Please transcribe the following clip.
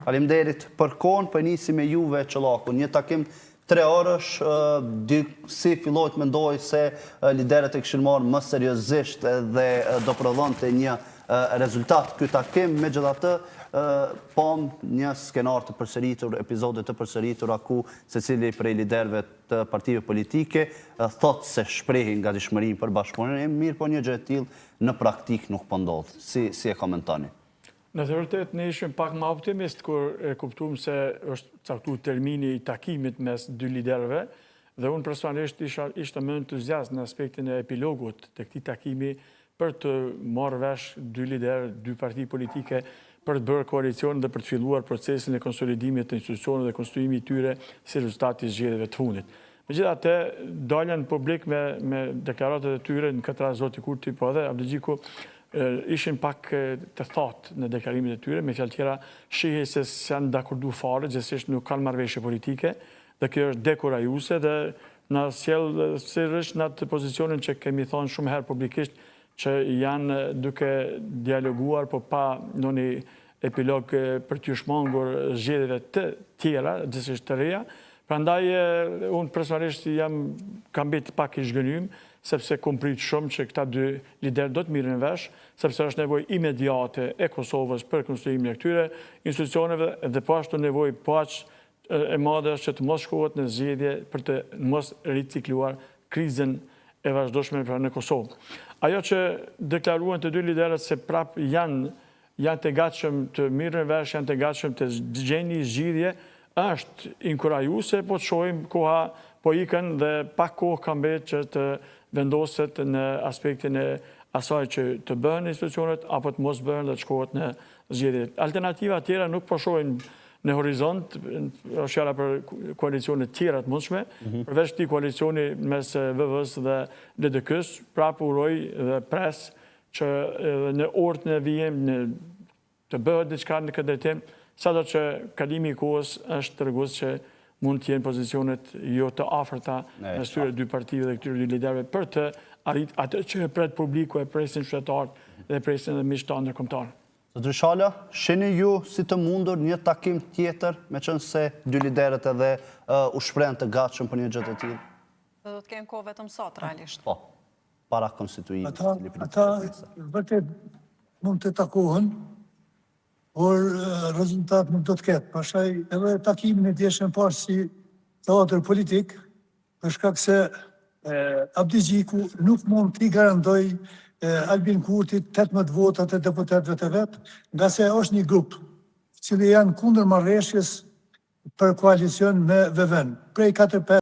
Faleminderit për kohën, po nisi me juve Çollaku. Një takim 3 orësh, si fillojt mendoj se liderët e kishin marrë më seriozisht dhe do prodhonte një rezultat ky takim, megjithatë pam një skenar të përsëritur, epizode të përsëritura ku secili prej liderëve të partive politike thotë se shprehin gatishmërinë për bashkëpunim, mirë po një gjë e tillë në praktik nuk po ndodh. Si e komentoni? Në të vërtet, ne ishim pak më optimist kur e kuptuam se është caktuar termini i takimit mes dy liderëve dhe unë personalisht ishte më entuziast në aspektin e epilogut të këtij takimi për të marrë vesh dy liderë, dy parti politike për të bërë koalicion dhe për të filluar procesin e konsolidimit të institucioneve dhe konstruimit të tyre si rezultati i zgjedhjeve të fundit. Megjithatë, dalën publik me deklaratat e tyre në këtë rast zoti Kurti, po edhe Abdul Xhiku ishin pak të thatë në deklarimet e tyre, me fjalë tjera shihej se s'janë dakordu fare, gjithsesi nuk kanë marrëveshje politike, dhe kjo është dekurajuese dhe na sjell sërish në atë pozicionin që kemi thënë shumë herë publikisht që janë duke dialoguar, po pa ndonjë epilog për t'ju shmangur zgjedhjeve të tjera, gjithsesi të reja. Prandaj unë personalisht kam bërë pak i zhgënjym, sepse kom prit shumë që këta dy liderë do të mirën vesh, sepse është nevojë imediate e Kosovës për konstruimin e këtyre institucioneve dhe po ashtu nevojë po aq e madhe që të mos shkohet në zgjedhje për të mos ricikluar krizën e vazhdueshme në Kosovë. Ajo që deklaruan të dy liderët se prap janë të gatshëm të mirën vesh, janë të gatshëm të gjejnë një zgjidhje, është inkurajuese, po të shohim koha po ikën dhe pak kohë ka mbetë që të vendoset në aspektin e asaj që të bëhen institucionet apo të mos bëhen dhe të shkohet në zgjedhje. Alternativa tjera nuk po shohin në horizont, është fjala për koalicione tjera të mundshme, përveç këtij koalicioni mes VV-s dhe LDK-s, prapë uroj dhe pres që në orët në vijem të bëhet diçka në këtë drejtim, sado që kalimi i kohës është tregues që mund të jenë pozicionet jo të afërta në këtyre dy partive dhe këtyre dy liderëve për të arrit atë që e pret publiku, e presin qytetarët dhe presin dhe miqtë ndërkombëtar. Zotëri Shala, shihni ju si të mundur një takim tjetër, meqense se dy liderët edhe u shprehen të gatshëm për një gjë të tillë? Do të kemë kohë vetëm sot realisht. Po, para konstituimit. Ata vërtet mund të takohen, por rezultat nuk do të ketë. Pastaj edhe takimin e djeshëm parë si teatër politik, për shkak se Abdul Xhiku nuk mund t'i garantoj Albin Kurtit 18 votat e deputetëve të vet, nga se është një grup i cili janë kundër marrëveshjes për koalicion me VV-n. Prej 4-5